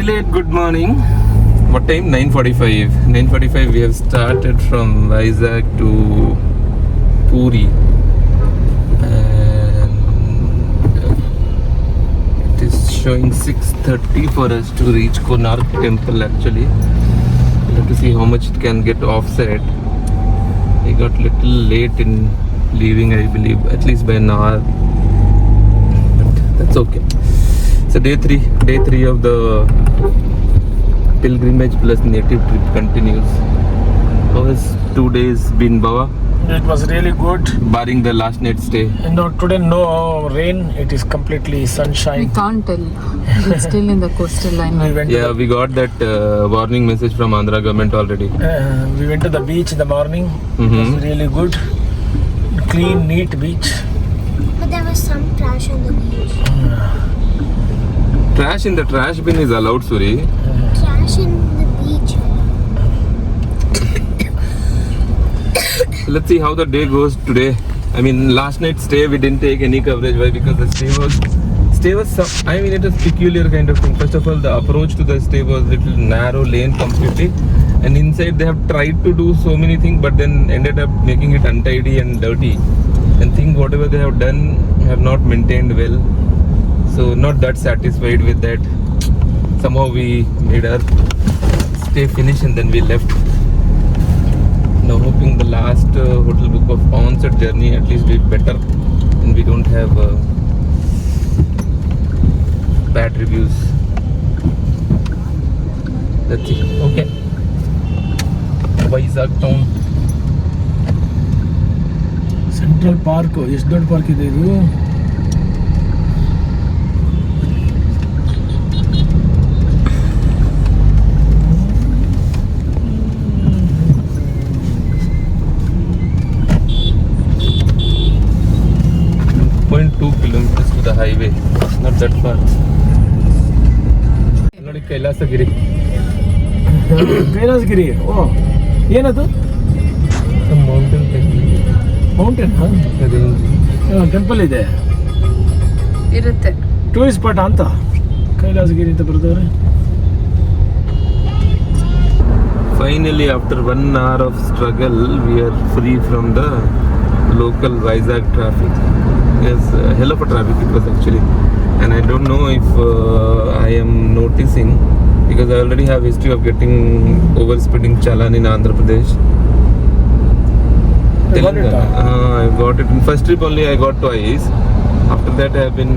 late good morning. What time? 9:45. 9:45 we have started from Vizag to Puri. And it is showing 6:30 for us to reach Konark temple actually. We have to see how much it can get offset. I got little late in leaving, I believe, at least by an hour. But that's okay. So day three of the pilgrimage plus native trip continues. How has 2 days been, Baba? It was really good. Barring the last night stay. No, today no rain. It is completely We sunshine. can't tell. It's still in the coastal line. Yeah, we got that warning message from Andhra government already. We went to the beach in the morning. It Mhm. was really good. Clean, neat beach. But there was some trash on the beach. Trash in the trash bin is allowed, Suri. Trash in the beach. Let's see how the day goes today. I mean, last night stay we didn't take any coverage. Why? Because the stay was I mean, it was peculiar kind of thing. First of all, the approach to the stay was little narrow lane completely, and inside they have tried to do so many things, but then ended up making it untidy and dirty. And think whatever they have done have not maintained well. So not that satisfied with that. Somehow we made our stay finish and then we left. Now hoping the last hotel book of onset journey at least be better and we don't have bad reviews. That's it. Okay. Vizag town. Central Park. ಎಷ್ಟು ದೊಡ್ಡ park ಇದೆ ಇದು? Kilometers to the highway. It's not that far. ನೋಡಿ ಕೈಲಾಸಗಿರಿ. ಕೈಲಾಸಗಿರಿ. ಓ, ಏನದು? Some mountain mountain range. Temple ಇದೆ. ಇರುತ್ತೆ. Tourist spot ಅಂತ ಕೈಲಾಸಗಿರಿ ಅಂತ ಬರ್ತಾರೆ. Finally, after 1 hour of struggle, we are free from the local Vizag traffic. Yes, hell of a traffic it was actually, and I don't know if I am noticing because I already have history of getting overspeeding challan in Andhra Pradesh. Telangana. I got it in first trip only. I got twice. After that, I have been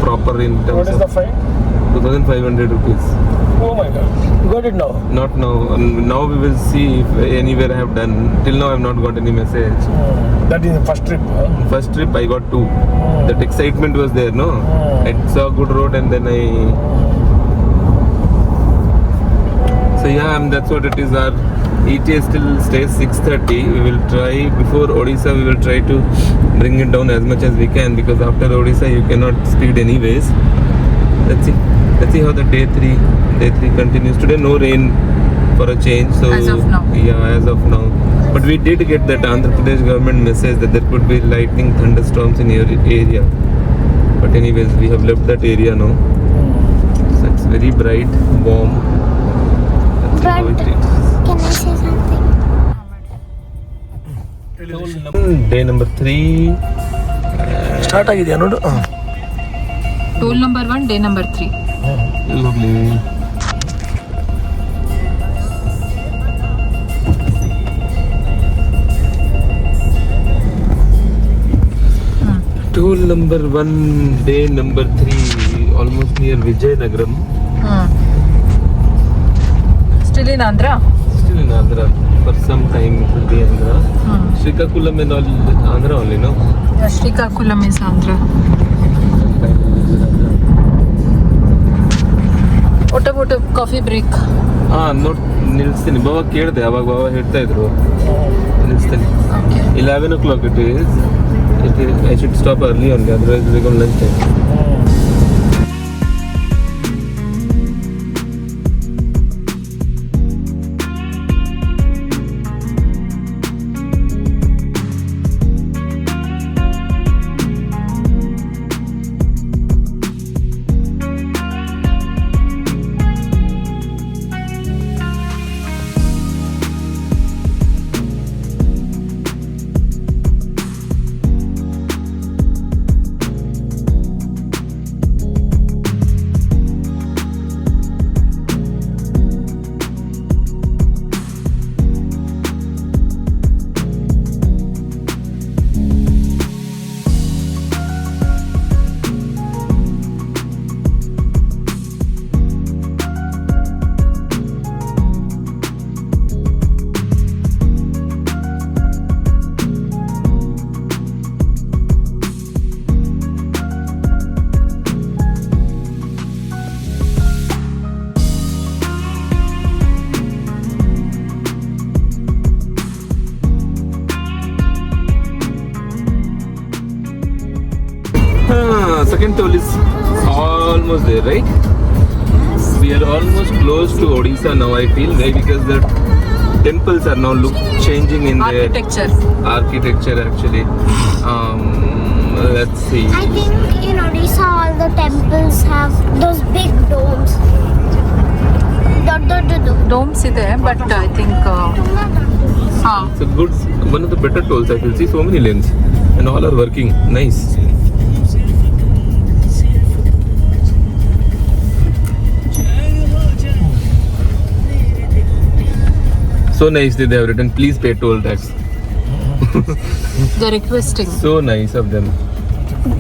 proper in terms What is the of fine? 2,500 rupees. Oh my god. You got it now? Not now. Now we will see if anywhere I have done. Till now I have not got any message. That is the first trip. Huh? First trip I got 2. That excitement was there, no? I saw good road and then I. So yeah, that's what it is. Our ETA still stays 6:30. We will try before Odisha. We will try to bring it down as much as we can because after Odisha you cannot speed anyways. Let's see. Let's see how the day 3 continues. Today no rain for a change. So As of now. Yeah, as of now. But we did get that Andhra Pradesh government message that there could be lightning thunderstorms in your area. But anyways, we have left that area now. So it's very bright, warm. That's how it is. Can I say something? Day number 3. Start ಆಗಿದೆಯಾ ನೋಡು. Toll number 1, day number 3. Lovely. Toll number 1, day number 3, almost near Vijayanagaram. Still in Andhra? Still in Andhra. For some time it will be Andhra. Srikakulam and all Andhra only, no? Yeah, Srikakulam is Andhra. What about a coffee break? ನಿಲ್ಲಿಸ್ತೀನಿ. ಬಾಬಾ ಕೇಳಿದೆ ಅವಾಗ ಬಾಬಾ ಹೇಳ್ತಾ ಇದ್ರು ನಿಲ್ಲಿಸ್ತೀನಿ. Okay. 11 o'clock it is. I should stop early only, otherwise we go lunch time. second toll is almost there, right? We are almost close to Odisha now, I feel, right? Because the temples are now changing in their architecture actually. Let's see. I think in Odisha all the temples have those big domes. Domes ಇದೆ but I think It's a good, one of the better tolls I can see. So many lanes and all are working. Nice. So nicely they have written, please pay toll tax. they're requesting. So nice of them.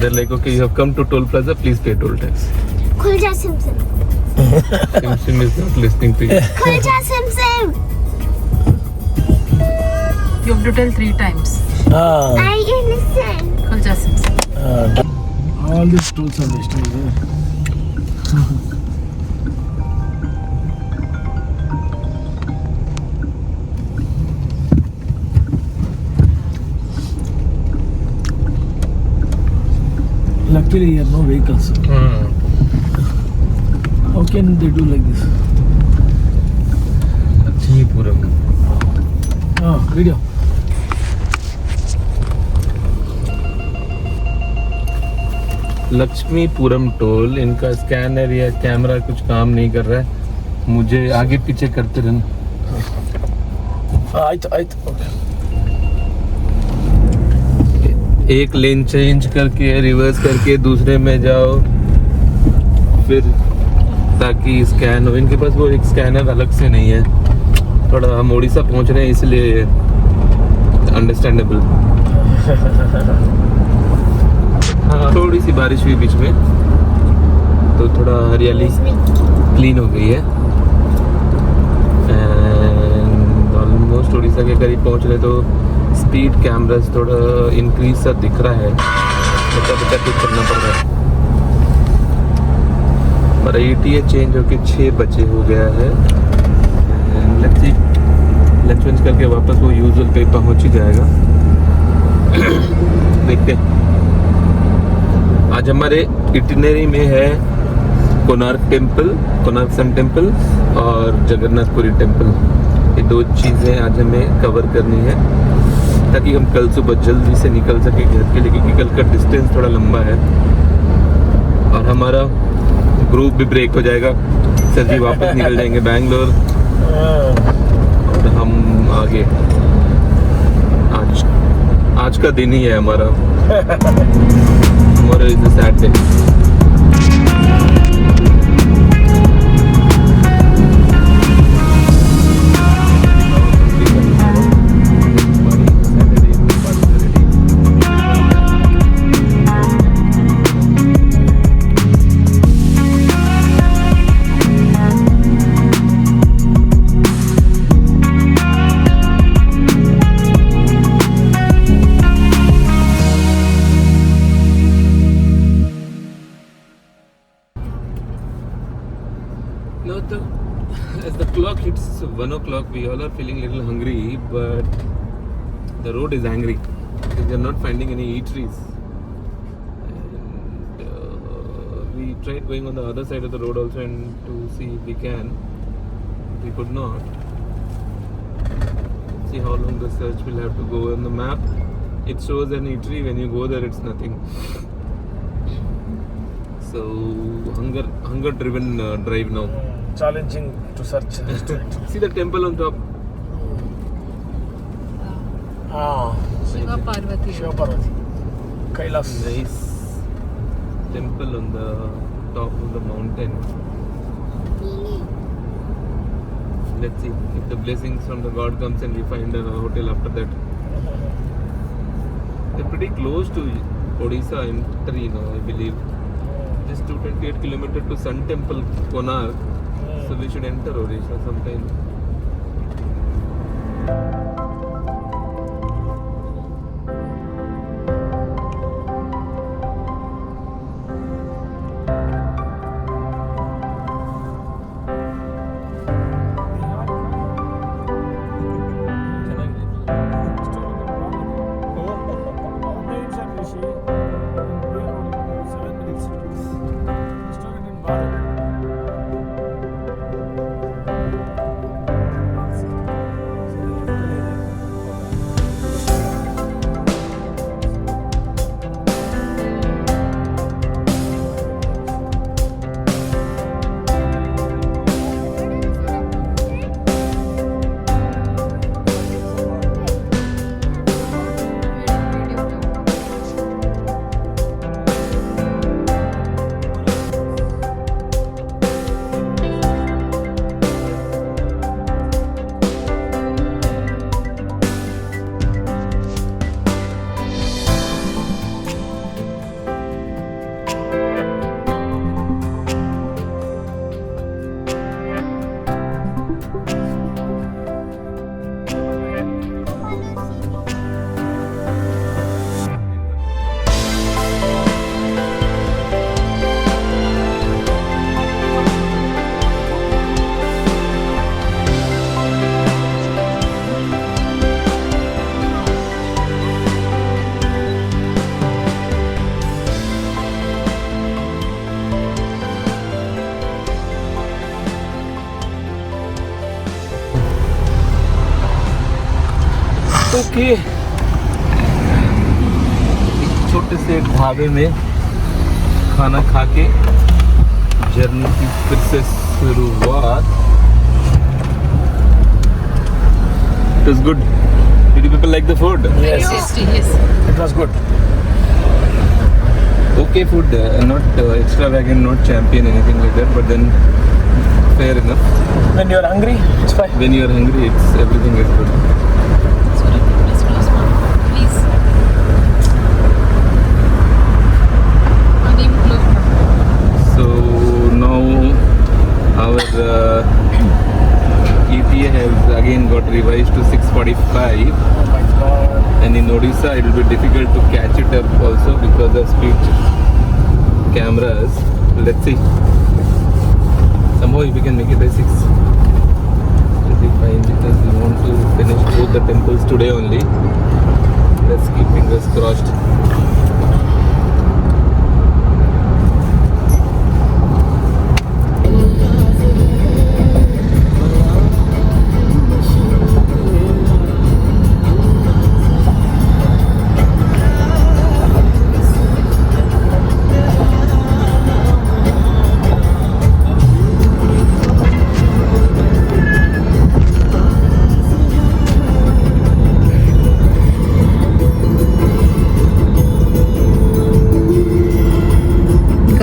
They're like, okay, you have come to toll plaza, please pay toll tax. Khulja Simsim. Sim is not listening to you. Khulja Simsim. You have to tell 3 times. I listen. Khulja Simsim. All these tools are wasted. Luckily here no vehicles. How can they do like this? Lakshmipuram. Video. Lakshmipuram toll, इनका scanner या camera कुछ काम नहीं कर रहा है, मुझे आगे पीछे करते रहना। आइट ओके। एक लेन चेंज करके रिवर्स करके दूसरे में जाओ, फिर ताकि स्कैन हो। इनके पास वो एक स्कैनर अलग से नहीं है, थोड़ा हम उड़ीसा पहुंच रहे हैं इसलिए अंडरस्टैंडेबल। हाँ, थोड़ी सी बारिश हुई बीच में तो थोड़ा हरियाली क्लीन हो गई है एंड ऑलमोस्ट उड़ीसा के करीब पहुंच रहे, तो स्पीड कैमरास थोड़ा इंक्रीज सा दिख रहा है, बचा कुछ करना पड़ रहा है। हमारा ETA चेंज होके 6 बजे हो गया है। लंच वंच करके वापस वो यूजुअल पे पहुंच ही जाएगा। देखते हैं। आज हमारे इटिनरी में है Konark temple, Konark sun temple और जगन्नाथपुरी टेम्पल। ये 2 चीज़ें आज हमें कवर करनी है ताकि हम कल सुबह जल्दी से निकल सके घर के लिए, क्योंकि कल का डिस्टेंस थोड़ा लंबा है और हमारा ग्रुप भी ब्रेक हो जाएगा। सर जी वापस निकल जाएंगे बैंगलोर और हम आगे। आज का दिन ही है हमारा। Tomorrow is a sad day. As the clock hits 1 o'clock, we all are feeling a little hungry, but the road is angry because we are not finding any eateries. And we tried going on the other side of the road also and to see if we can. We could not. See how long the search will have to go. On the map, it shows an eatery. When you go there, it's nothing. So hunger-driven drive now. Challenging to search restaurant. See the temple on top. Shiva Parvati. Shiva Parvati. Kailas. Nice temple on the top of the mountain. Let's see if the blessings from the God comes and we find a hotel after that. They're pretty close to Odisha entry now, I believe. Just 228 kilometers to Sun Temple, Konark. So we should enter Odisha sometime. के एक छोटे से ढाबे में खाना खा के journey की फिर से शुरुआत. It was good. Did you people like the food? Very tasty, yes. It was good. Okay food, not extravagant, not champion, anything like that. But then fair enough. When you're hungry, it's fine. When you are hungry, everything is good. Sorry, please close one. Please. Even close one. So now our ETA has again got revised to 6:45, Oh my god. and in Odisha it will be difficult to catch it up also because of speed cameras. Let's see. Somehow we can make it by 6. It'll be fine because we want to finish both the temples today only. Let's keep fingers crossed.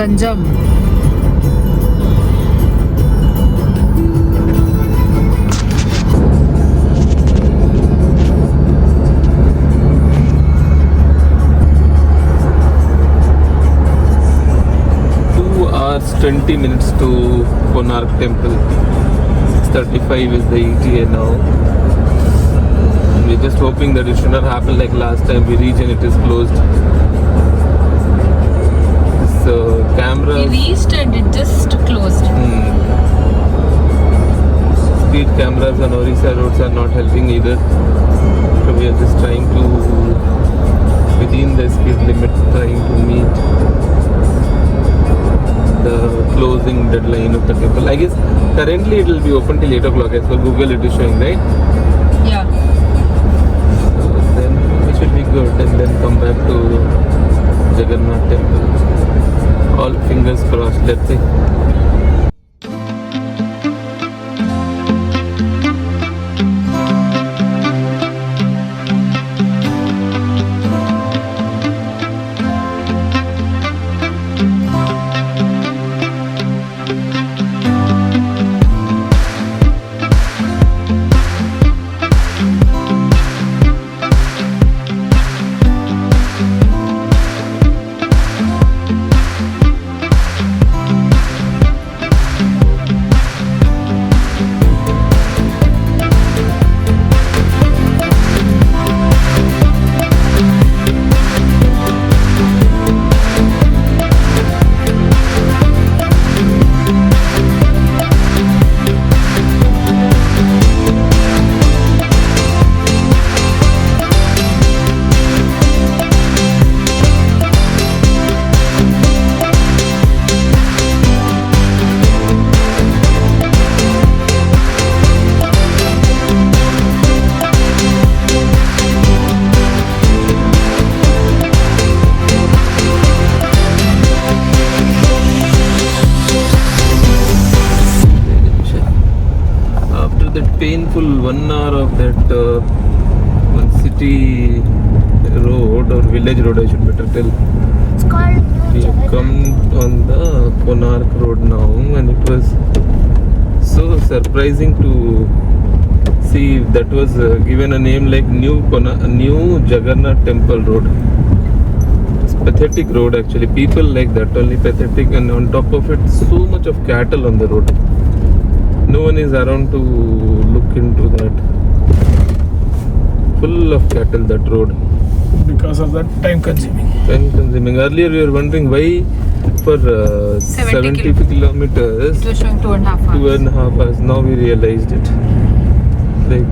Ganjam. Hours 20 minutes to Konark Temple. 6:35 is the ETA now. We're just hoping that it should not happen like last time we reach and it is closed. So We cameras. reached and it just closed. Speed cameras on Orissa roads are not helping either. So we are just trying to, within the speed limit, trying to meet the closing deadline of the temple. I guess currently it will be open till 8 o'clock as per Google it is showing, right? Yeah. So then we should be good and then come back to Jagannath temple. All fingers crossed, let's see. Painful 1 hour of that city road or village road, I should better tell. It's called We have come on the Konark road now, and it was so surprising to see that was given a name like New Jagannath Temple Road. It's pathetic road actually. People like that, only pathetic, and on top of it, so much of cattle on the road. No one is around to look into that. Full of cattle, that road. Because of that, time consuming. Time consuming. Earlier we were wondering why for 70 kilometers, It was showing 2.5 hours. 2.5 hours. Now we realized it. Like,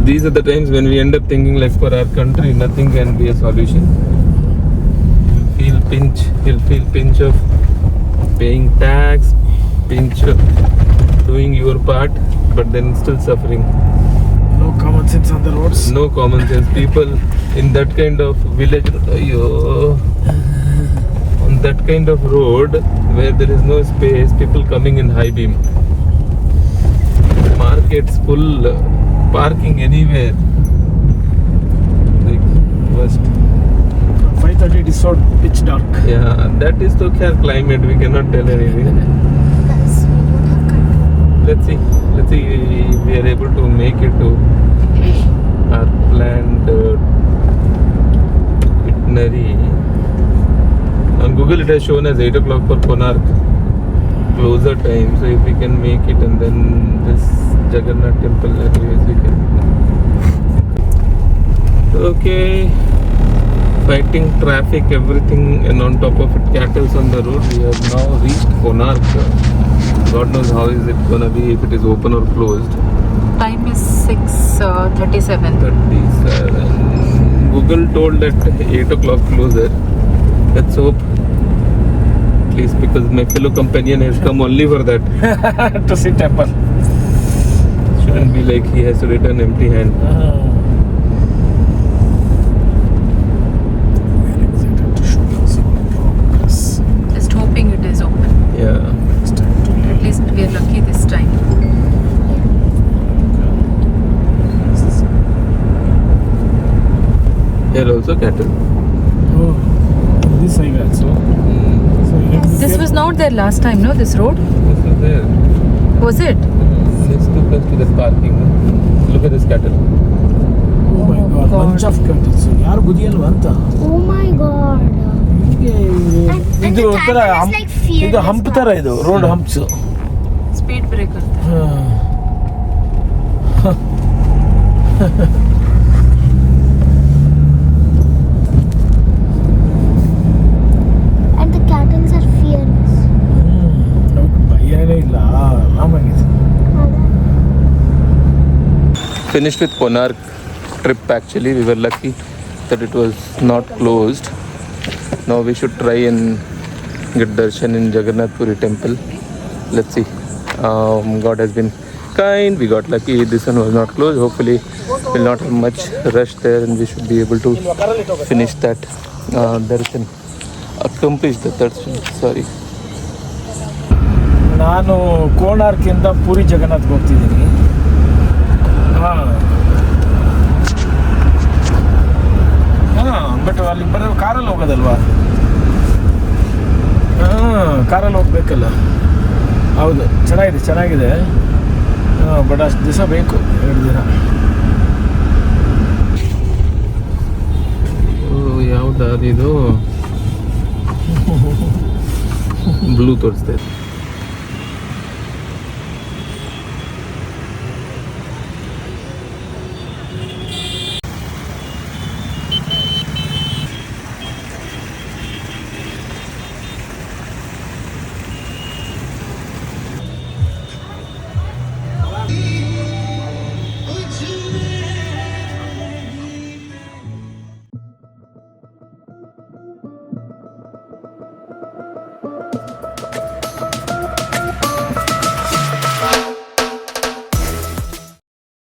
these are the times when we end up thinking like for our country nothing can be a solution. He'll feel pinch of paying tax, pinch of doing your part, but then still suffering. No common common sense on the roads. No common sense. People in that kind of village, on that kind of road where there is no space, people coming in high beam. Markets full, parking anywhere. Like worst. 5:30 it is so pitch dark. Yeah, that is the climate. We cannot tell anything. Because we don't have control. Let's see if we are able to make it to our planned itinerary. On Google it has shown as 8 o'clock for Konark closer time, so if we can make it and then this Jagannath temple, anyways we can. Okay, fighting traffic, everything, and on top of it cattles on the road. We have now reached Konark. God knows how is it gonna be, if it is open or closed. Time is 6:37. 37. Google told that 8 o'clock closer. Let's hope. At least because my fellow companion has come only for that. To see temple. Shouldn't be like he has to return empty hand. Very excited to show you some progress. Just hoping it is open. Yeah. It's time to At leave. least we are lucky this time. Here also cattle. Oh, this I got so. So you need to be This was not there last time, no? This road? This is there. Was it? Let's look at the parking. Look at this cattle. Oh my Oh god, God. bunch of cattle. ಯಾರು ಗುದಿಯಲ್ವಾ ಅಂತ Oh my god. ಹೀಗೆ And ಇದು the ಒಂಥರ cattle is like fearless ಇದು hump ತರ ಇದು road humps. Speed breaker. And the cattle are fearless. ಭಯನೇ ಇಲ್ಲ ಆರಾಮಾಗಿದೆ. Finished with Konark trip actually. We were lucky that it was not closed. Now we should try and get darshan in Jagannath Puri temple. Let's see. God has been kind. We got lucky. This one was not closed. Hopefully we'll not have much rush there and we should be able to finish that darshan. Accomplish the darshan. Sorry. ನಾನು ಕೋಣಾರ್ಕಿಂದ ಪುರಿ ಜಗನ್ನಾಥ್ಗೆ ಹೋಗ್ತಿದ್ದೀನಿ. But ಅಲ್ಲಿ ಬರೋ ಕಾರಲ್ಲಿ ಹೋಗೋದಲ್ವಾ? ಕಾರಲ್ಲಿ ಹೋಗ್ಬೇಕಲ್ಲ. ಹೌದು, ಚೆನ್ನಾಗಿದೆ. But ಅಷ್ಟು ದಿವಸ ಬೇಕು, 2 ದಿನ. ಯಾವ್ದು ಇದು ಬ್ಲೂ ತೋರಿಸ್ತಾ ಇದೆ.